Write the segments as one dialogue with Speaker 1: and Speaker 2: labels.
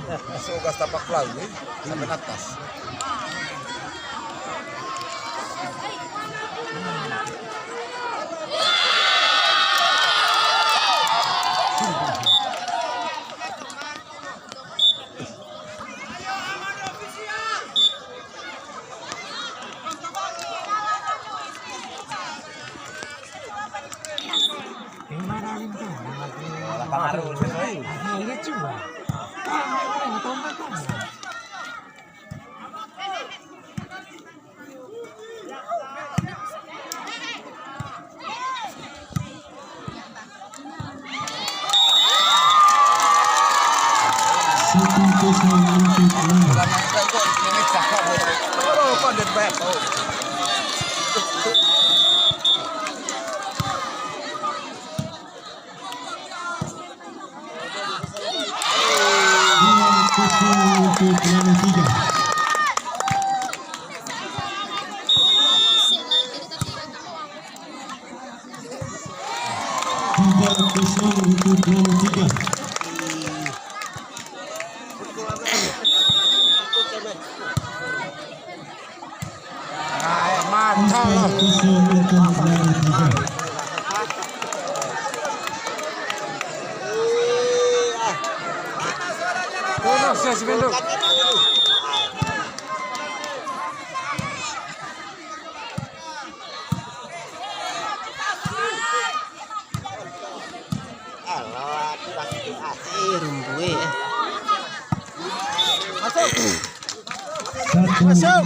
Speaker 1: Masuk gas tapak laut sampai atas.
Speaker 2: Masuk.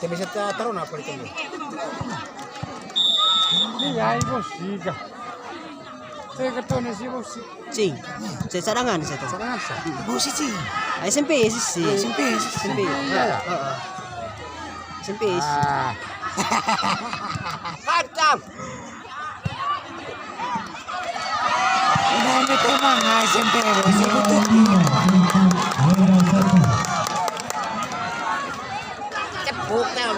Speaker 1: Bisa taruh apa itu?
Speaker 3: Ya, impossível. Saya ketemu si bos.
Speaker 2: Cing, saya cadangan saya tuh.
Speaker 3: Serangan sah.
Speaker 2: Bos sih. SMP sih. SMP. SMP.
Speaker 1: Mantap.
Speaker 2: Ini memang SMP bos itu.
Speaker 1: Cepuk teh.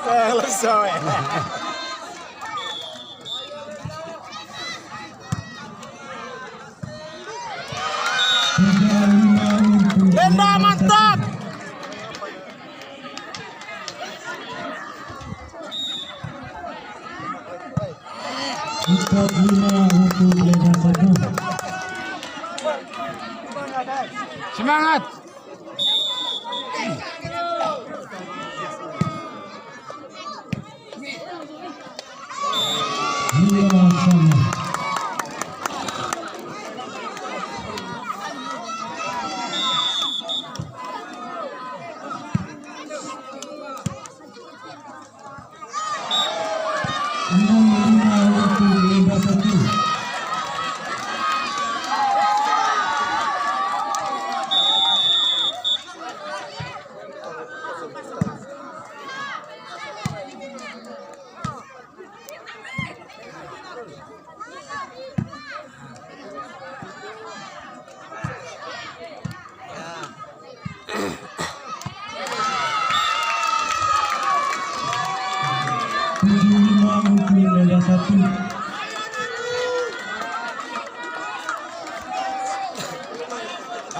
Speaker 1: Selesai. Benda mantap.
Speaker 3: Semangat.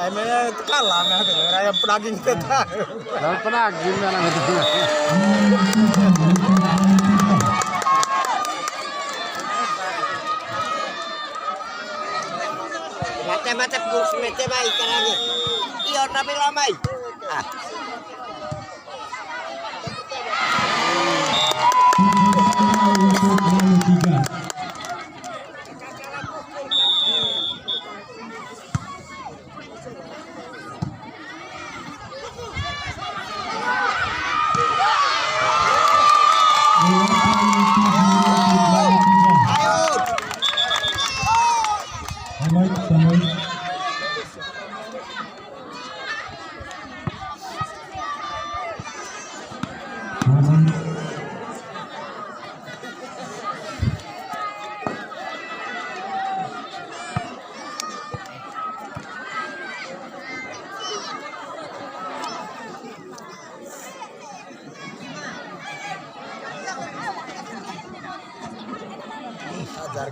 Speaker 1: Ayamnya kalah ayam pedaging kita.
Speaker 3: Dan pernah gimana gitu.
Speaker 1: Macam-macam bus macam baik caranya. Iya tapi lamai. Ah.
Speaker 3: Dia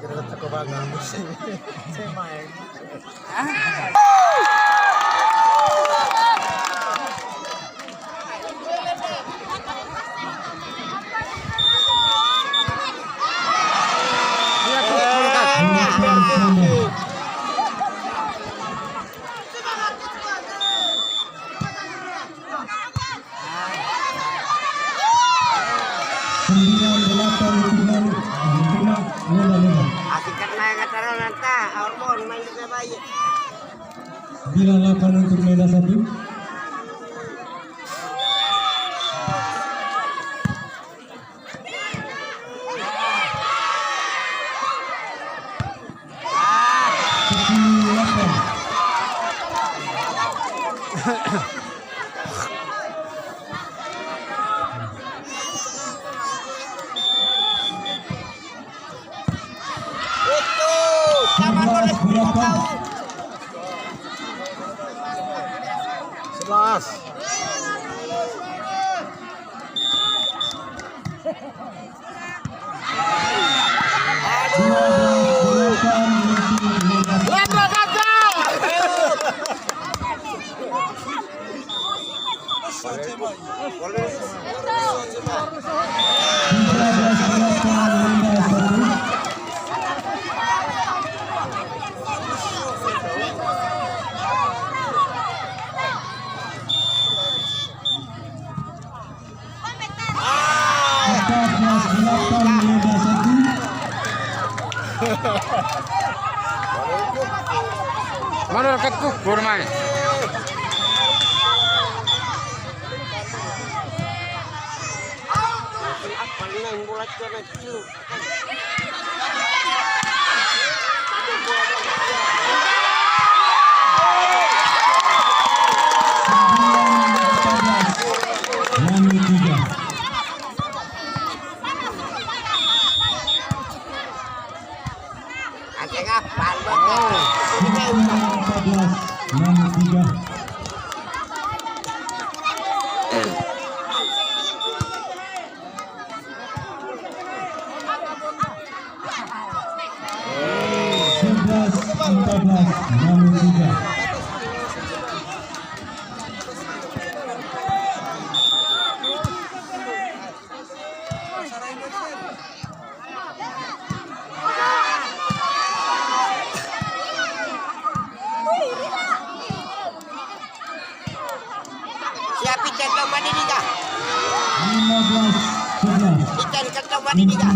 Speaker 3: kumpulkan.
Speaker 1: Asik kan main kataran nanta, hormon main juga baik.
Speaker 4: 98 untuk Meda 1.
Speaker 1: Itu, sama boleh tahu.
Speaker 3: 11. Mana dekat kukur main?
Speaker 1: Apa main bola cewek itu? Aceh apa? Siapa centong mandi niga? Ikan centong mandi niga?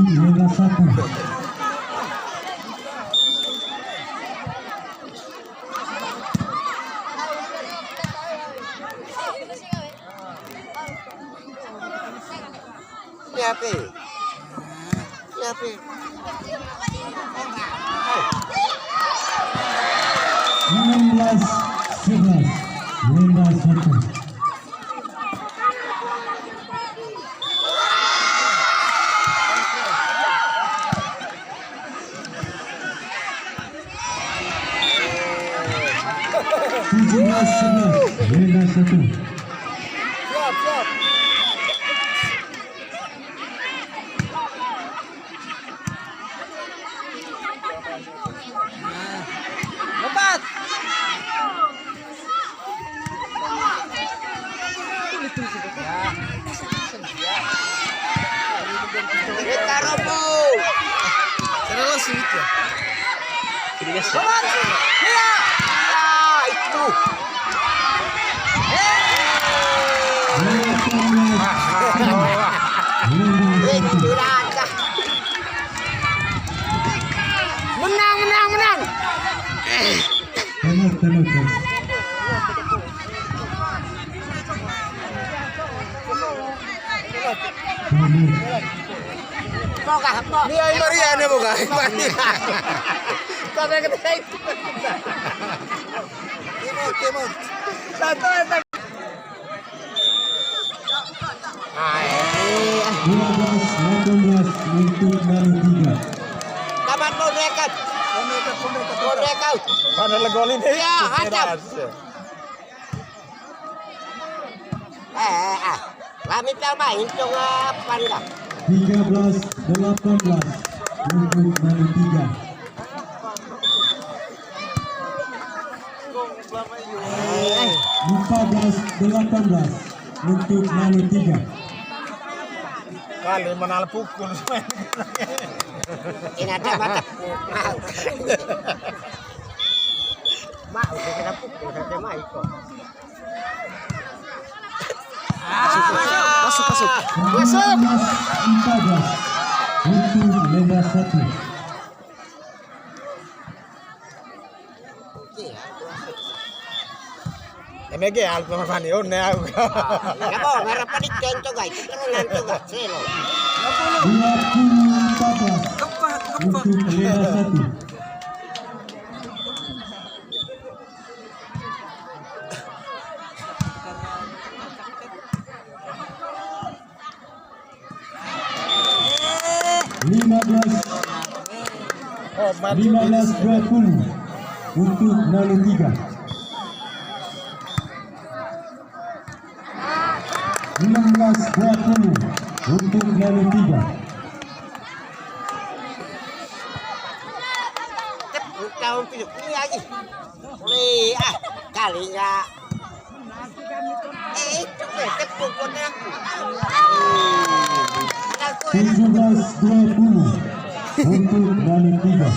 Speaker 1: Siapa? Siapa?
Speaker 4: 11 Lenda 1. Lenda 1.
Speaker 1: Siap, siap. Lepas. Kita roboh.
Speaker 2: Terus gitu. Jadi guys.
Speaker 1: Ya, itu. Itu raja. Menang, menang, menang.
Speaker 4: Tenang.
Speaker 1: Moga, moga.
Speaker 2: Dia Mariana boga.
Speaker 1: Sampai ke itu.
Speaker 2: Timot.
Speaker 1: Satu, satu.
Speaker 4: 12 untuk Manu 3.
Speaker 1: Taman mau dekat. Mau dekat.
Speaker 3: Mana legolin ini?
Speaker 1: Ya, hadap. Kami tahu main cuma apa enggak?
Speaker 4: 13-18. untuk Manu 3. 14-18 untuk Manu 3.
Speaker 2: Kali menal pukul.
Speaker 1: Ini ada mata mau. Mau kita pukul saja mau kok.
Speaker 2: Masuk.
Speaker 4: 14 untuk Lenda 1.
Speaker 2: MG alto mafani onne aku.
Speaker 1: Ya mau merah panik kento guys. Turunan tuh guys. Selo.
Speaker 4: 20-14 untuk Lenda 1.
Speaker 2: Oh, maju.
Speaker 4: 15-20 untuk Manu 3. 16-20 untuk Manu 3.
Speaker 1: Tahun pilih lagi. Boleh kali enggak. Itu tepuk aku.
Speaker 4: 17-20 untuk Manu 3.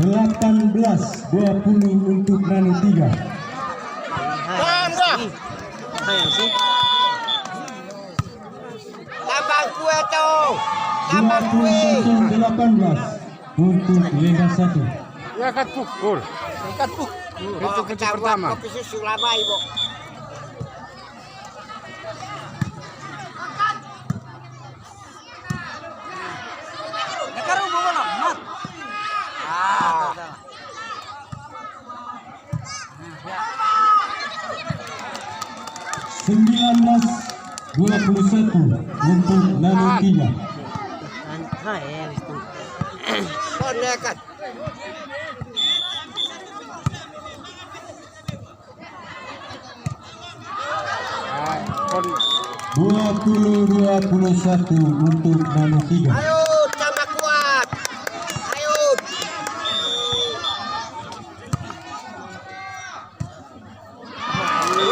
Speaker 4: Delapan 18-20 untuk Manu 3.
Speaker 1: Tambah kue tuh. Tambah kue.
Speaker 4: 21-18 untuk Lenda 1.
Speaker 3: Ya ikat pukul. Itu kunci pertama.
Speaker 1: Kopi susu lama ibu.
Speaker 4: Sembilan 19-21 untuk Manu 3.
Speaker 1: Oh nekat.
Speaker 3: Kon
Speaker 4: 20-21 untuk Manu 3.
Speaker 1: Ayo tambah kuat. Ayo.
Speaker 4: 21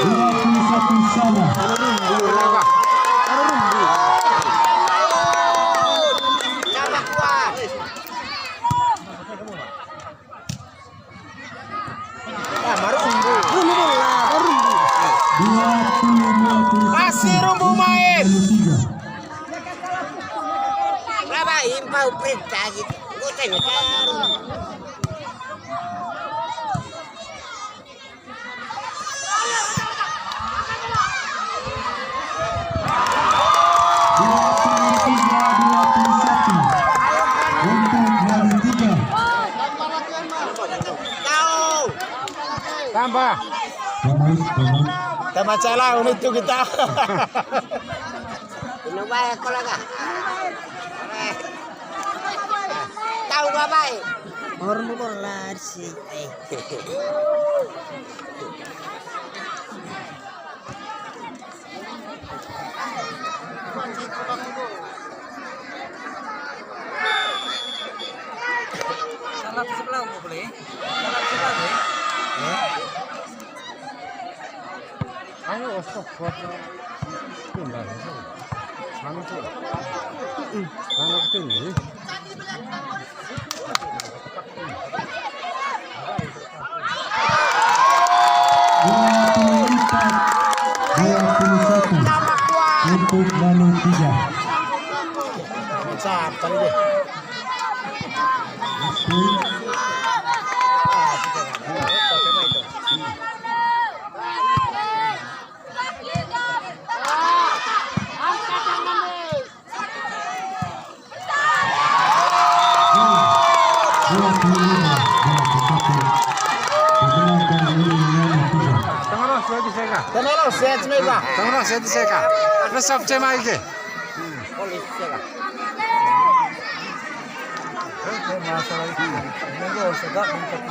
Speaker 4: sama.
Speaker 1: Tambah kuat.
Speaker 2: Masih rumbu main.
Speaker 1: Berapa impau perintah gitu. Gue tengok kan.
Speaker 4: Untuk Manu 3.
Speaker 1: Kau.
Speaker 3: tambah.
Speaker 2: Kita masalah itu kita.
Speaker 1: Ini baik kalau enggak. Tahu gak baik? Orang bola sih. Salah sebelah mau boleh? Salah sebelah boleh?
Speaker 3: Ayo stop buat pindah. Sana tuh. Sana ke sini.
Speaker 4: Untuk Manu 3.
Speaker 2: Siapa nih?
Speaker 4: Dimenangkan oleh Nano 3.
Speaker 3: Tengah sudah seka.
Speaker 2: Temelo, set meba.
Speaker 3: Tengah sudah seka. Resep cema ike.
Speaker 1: Polis seka.
Speaker 2: Masalah ini. Ini gua sedap untuk